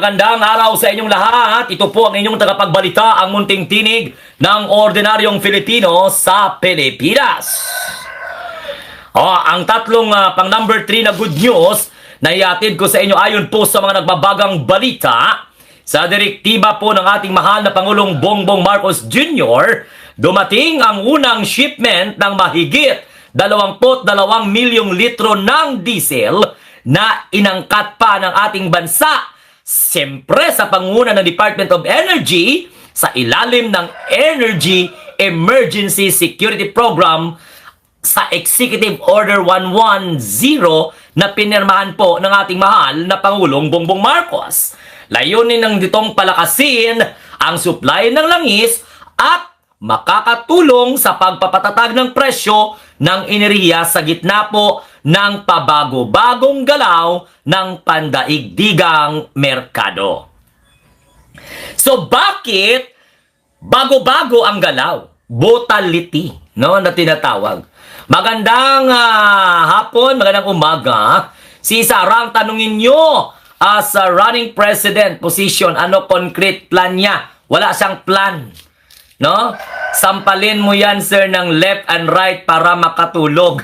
Magandang araw sa inyong lahat. Ito po ang inyong tagapagbalita, ang munting tinig ng ordinaryong Filipino sa Pilipinas. Ang tatlong pang number 3 na good news na iatid ko sa inyo ayon po sa mga nagbabagang balita. Sa direktiba po ng ating mahal na Pangulong Bongbong Marcos Jr., dumating ang unang shipment ng mahigit 22 milyong litro ng diesel na inangkat pa ng ating bansa. Siyempre sa panguna ng Department of Energy sa ilalim ng Energy Emergency Security Program sa Executive Order 110 na pinirmahan po ng ating mahal na Pangulong Bongbong Marcos. Layunin ng ditong palakasin ang supply ng langis at makakatulong sa pagpapatatag ng presyo ng enerhiya sa gitna po ng pabago-bagong galaw ng pandaigdigang merkado. So bakit bago-bago ang galaw? Volatility, no, na tinatawag. Magandang hapon, magandang umaga. Si Sarang tanungin nyo as a running president position, ano concrete plan niya? Wala siyang plan. No? Sampalin mo yan, sir, ng left and right para makatulog.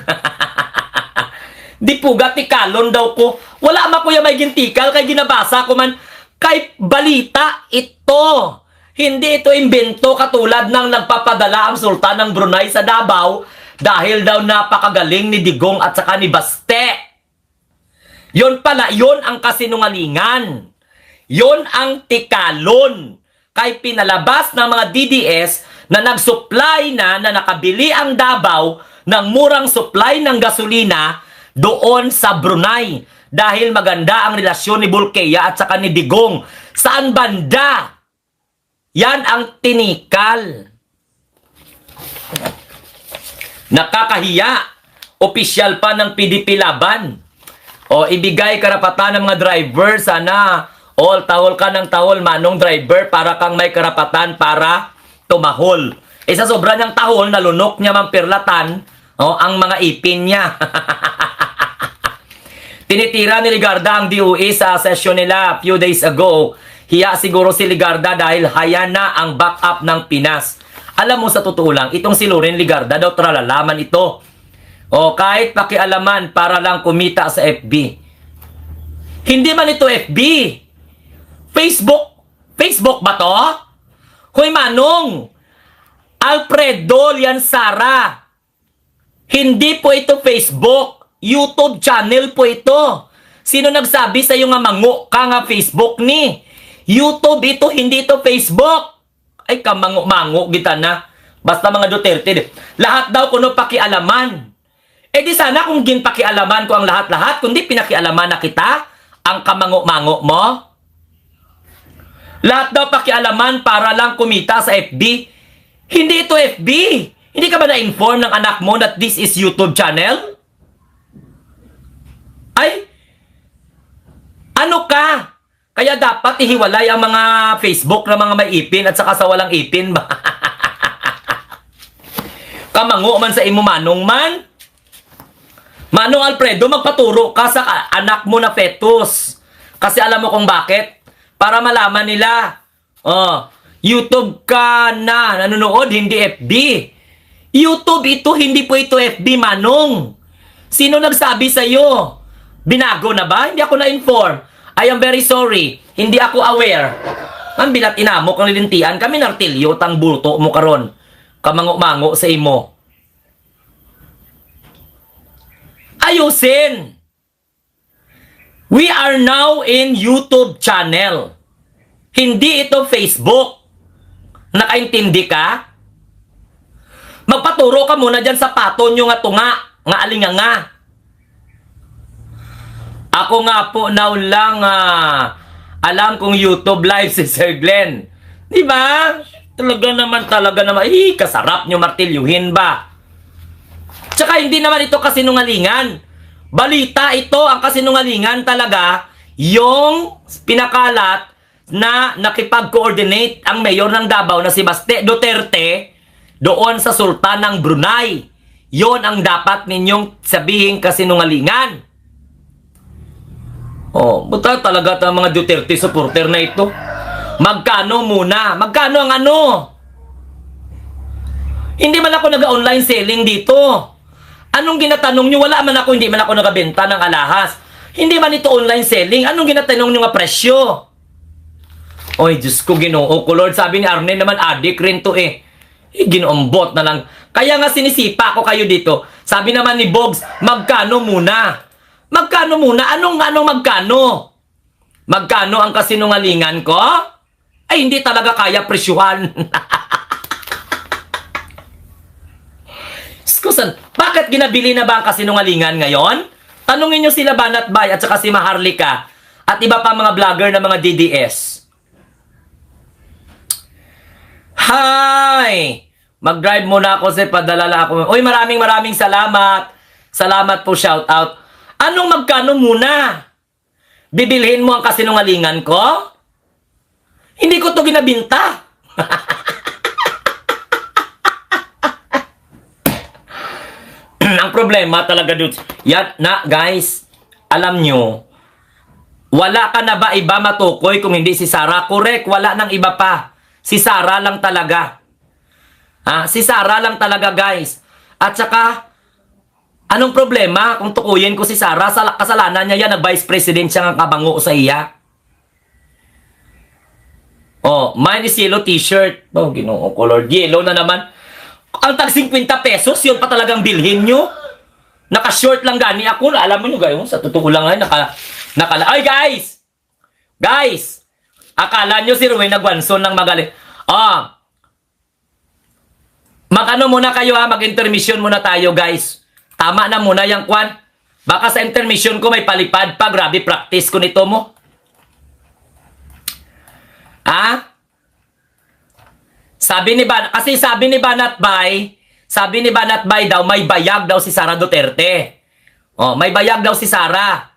Di po gatikalon daw ko. Wala ma kuya may gintikal kay ginabasa ko man. Kay balita ito. Hindi ito imbento katulad ng nagpapadala ang Sultan ng Brunei sa Davao dahil daw napakagaling ni Digong at saka ni Baste. Yon pala, yon ang kasinungalingan. Yon ang tikalon. Kay pinalabas ng mga DDS na nag-supply na nakabili ang Davao ng murang supply ng gasolina doon sa Brunei. Dahil maganda ang relasyon ni Bulkeya at saka ni Digong. Saan banda? Yan ang tinikal. Nakakahiya. Opisyal pa ng PDP laban. O ibigay karapatan ng mga driver. Sana tahol ka ng tahol, manong driver, para kang may karapatan para tumahol. Sa sobra ng tahol, nalunok niya mampirlatan ang mga ipin niya. Tinitira ni Ligarda ang DOE sa session nila a few days ago. Hiya siguro si Ligarda dahil haya na ang backup ng Pinas. Alam mo sa totoo lang, itong si Loren Ligarda daw tralalaman ito. Kahit pakialaman para lang kumita sa FB. Hindi man ito FB. Facebook ba to? Hoy Manong, Alfredo Liansara. Hindi po ito Facebook. YouTube channel po ito. Sino nagsabi sa iyo nga mango ka nga Facebook ni? YouTube ito, hindi ito Facebook. Ay kamango-mango kita na. Basta mga Duterte. Lahat daw kuno pakialaman. Di sana kung ginpakialaman ko ang lahat-lahat, kundi pinakialaman na kita ang kamango-mango mo. Lahat daw pakialaman para lang kumita sa FB. Hindi ito FB. Hindi ka ba na-inform ng anak mo that this is YouTube channel? Ay, ano ka? Kaya dapat ihiwalay ang mga Facebook na mga may ipin at saka sa walang ipin ba? Kamango man sa imo manong man. Manong Alfredo, magpaturo ka sa anak mo na fetus. Kasi alam mo kung bakit? Para malaman nila. YouTube ka na nanonood, hindi FB. YouTube ito, hindi po ito FB, Manong. Sino nagsabi sa iyo? Binago na ba? Hindi ako na-inform. I am very sorry. Hindi ako aware. Ang bilat inamo kang lilintian, kami nartilyo, tang bulto mo karon. Kamango-mango sa imo. Ayusin! We are now in YouTube channel. Hindi ito Facebook. Nakaintindi ka? Magpaturo ka muna dyan sa paton nyo nga tunga, nga alinganga. Ako nga po now lang alam kong YouTube live si Sir Glenn. Diba? Talaga naman. Kasarap nyo martilyuhin ba? Tsaka hindi naman ito kasinungalingan. Balita ito, ang kasinungalingan talaga, yung pinakalat na nakipag-coordinate ang mayor ng Davao na si Baste Duterte doon sa Sultan ng Brunei. Yon ang dapat ninyong sabihin kasinungalingan. Oh, buta talaga ang mga Duterte supporter na ito. Magkano muna? Magkano ang ano? Hindi man ako nag-online selling dito. Anong ginatanong nyo? Wala man ako, hindi man ako nagabenta ng alahas. Hindi man ito online selling. Anong ginatanong nyo nga presyo? Oy, Diyos ko, Ginoo ko, Lord. Sabi ni Arnel naman, adik rin to eh. Ginoombot na lang. Kaya nga sinisipa ko kayo dito. Sabi naman ni Bogs, magkano muna? Magkano muna? Anong magkano? Magkano ang kasinungalingan ko? Ay, hindi talaga kaya presyuhan. Skusan, bakit ginabili na ba ang kasinungalingan ngayon? Tanungin nyo sila Banat Bay at saka si Maharlika at iba pa mga vlogger na mga DDS. Hi! Mag-drive muna ako kasi padalala ako. Uy, maraming salamat. Salamat po, shout out. Anong magkano muna? Bibilhin mo ang kasinungalingan ko? Hindi ko to ginabinta. Ang problema talaga dudes. Yan na guys, alam nyo, wala ka na ba iba matukoy kung hindi si Sarah? Correct, wala nang iba pa. Si Sarah lang talaga. Si Sarah lang talaga guys. At saka, anong problema kung tukuyin ko si Sarah? Kasalanan niya yan, nag-vice president siya ng kabango sa iya. Oh, mine is yellow t-shirt. Oh, Ginoo ko, Lord. Yellow na naman. Ang tag 50 pesos, yun pa talagang bilhin nyo. Naka-short lang gani ako. Alam mo nyo, gayon, sa totoo lang ay ay, guys! Guys! Akala nyo si Ruel nagwanson ng magaling. Mag-ano muna kayo ha, mag-intermission muna tayo, guys. Tama na muna yung kwan. Baka sa intermission ko may palipad pa. Grabe, practice ko nito mo. Sabi ni Banat Bay daw, may bayag daw si Sara Duterte. Oh, may bayag daw si Sara.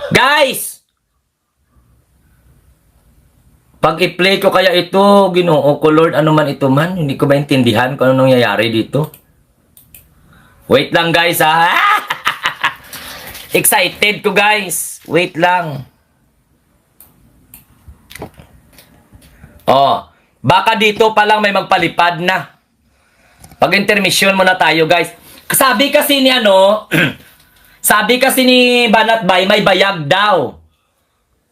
Guys! Pag i-play ko kaya ito, Ginoo ko, Lord, ano man ito man, hindi ko ba intindihan kung anong nangyayari dito? Wait lang, guys, ha? Excited ko, guys. Wait lang. Oh, baka dito pa lang may magpalipad na. Pag-intermission muna tayo, guys. Sabi kasi ni Banat Bay, may bayag daw.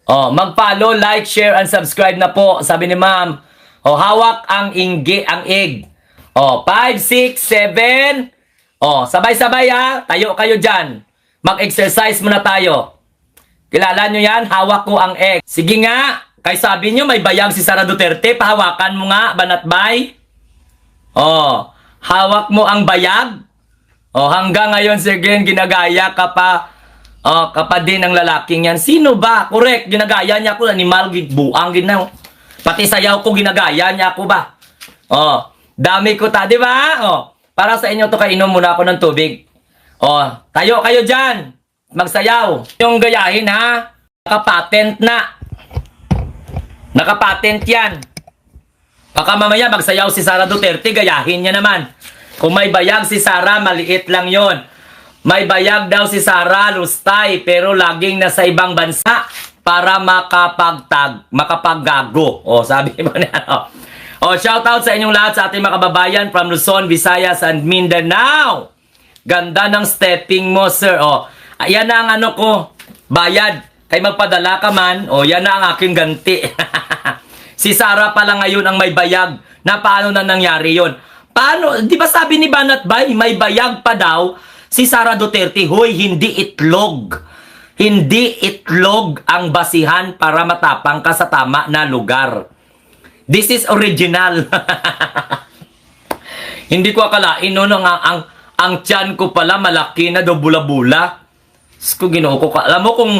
Oh, mag-follow, like, share, and subscribe na po. Sabi ni ma'am. Oh, hawak ang egg. Oh, 5, 6, 7. Oh, sabay-sabay ha. Tayo kayo dyan. Mag-exercise muna tayo. Kilala nyo yan? Hawak ko ang egg. Sige nga. Kay sabi nyo, may bayag si Sara Duterte. Pahawakan mo nga, Banat Bay. Oh, hawak mo ang bayag. Oh, hanggang ngayon, sige, ginagaya ka pa. Oh, kapatid ng lalaking yan. Sino ba? Correct, ginagaya niya ako. Animal, buang ginaw. Pati sayaw ko, ginagaya niya ako ba? Oh, dami ko di ba? Oh, para sa inyo to, kainom muna ako ng tubig. Oh, tayo kayo dyan. Magsayaw. Yung gayahin ha. Nakapatent na. Nakapatent yan. Baka mamaya magsayaw si Sara Duterte, gayahin niya naman. Kung may bayag si Sara, maliit lang yon. May bayag daw si Sara, lustay, pero laging nasa ibang bansa para makapaggago. O, sabi mo na. O, shout out sa inyong lahat sa ating mga kababayan from Luzon, Visayas, and Mindanao. Ganda ng stepping mo, sir. O, ayan na ang ano ko, bayad. Kay magpadala ka man, o, yan na ang aking ganti. Si Sara pala ngayon ang may bayag. Na paano na nangyari yon? Paano? Di ba sabi ni Banat Bay, may bayag pa daw si Sara Duterte? Hoy, hindi itlog. Hindi itlog ang basihan para matapang ka sa tama na lugar. This is original. Hindi ko akalain no, ang tiyan ko pala malaki na do bula-bula. Ginoo ko. Alam mo kung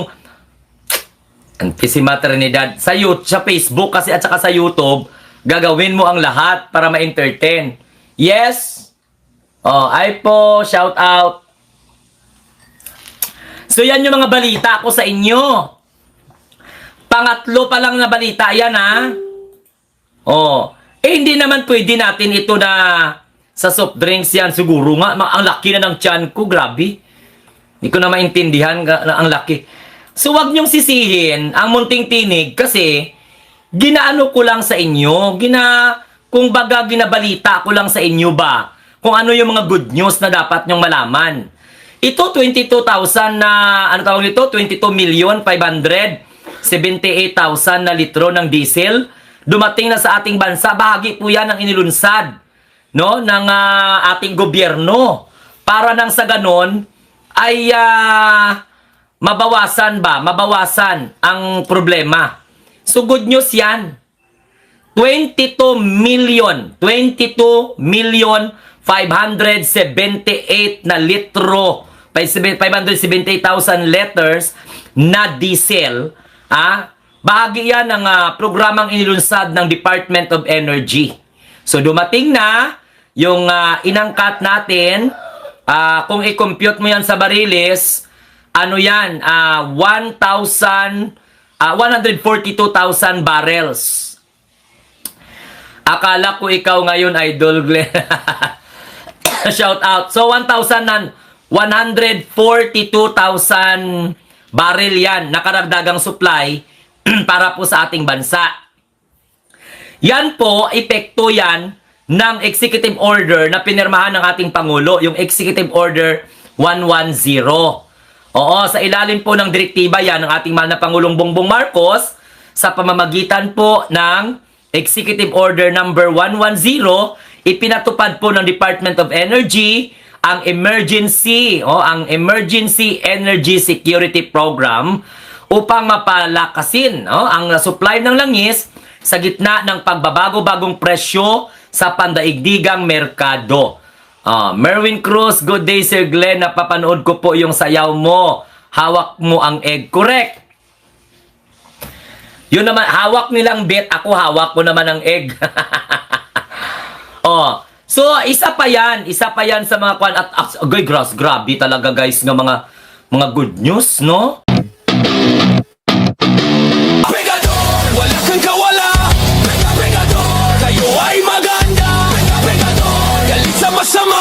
si Maternidad sa Facebook kasi at saka sa YouTube, gagawin mo ang lahat para ma-entertain. Yes. Oh, ay po, shout out. So yan yung mga balita ko sa inyo. Pangatlo pa lang na balita yan ha. Oh, hindi naman pwede natin ito na sa soft drinks yan siguro nga. Ang laki na ng tiyan ko, grabe. Hindi ko na maintindihan ang laki. So wag niyong sisihin ang munting tinig kasi ginaano ko lang sa inyo, kung baga ginabalita ko lang sa inyo ba kung ano yung mga good news na dapat nyong malaman. Ito 22,000 na ano tawag nito? 22,578,000 na litro ng diesel dumating na sa ating bansa. Bahagi po 'yan ng inilunsad no ng ating gobyerno para nang sa ganon ay mabawasan ang problema. So good news 'yan. 22 million 578 na litro, 578,000 liters na diesel, bahagi yan ng programang inilunsad ng Department of Energy. So dumating na yung inangkat natin, kung i-compute mo yan sa bariles, ano yan, 142,000 barrels. Akala ko ikaw ngayon, Idol Glenn. Shout out. So 142,000 barrel yan, nakaragdagang supply para po sa ating bansa. Yan po, epekto yan ng executive order na pinirmahan ng ating Pangulo, yung Executive Order 110. Oo, sa ilalim po ng direktiba yan ng ating mahal na Pangulong Bongbong Marcos sa pamamagitan po ng Executive Order number 110, ipinatupad po ng Department of Energy ang Emergency Energy Security Program upang mapalakasin ang supply ng langis sa gitna ng pagbabago-bagong presyo sa pandaigdigang merkado. Merwin Cruz, good day Sir Glenn, napapanood ko po yung sayaw mo. Hawak mo ang egg. Correct. Yun naman, hawak nilang bet, ako hawak ko naman ang egg. So isa pa yan sa mga kwan at grabe talaga guys ng mga good news, no? Pegador, wala kang kawala. Pegador, kayo ay maganda. Pegador, galit sa masama.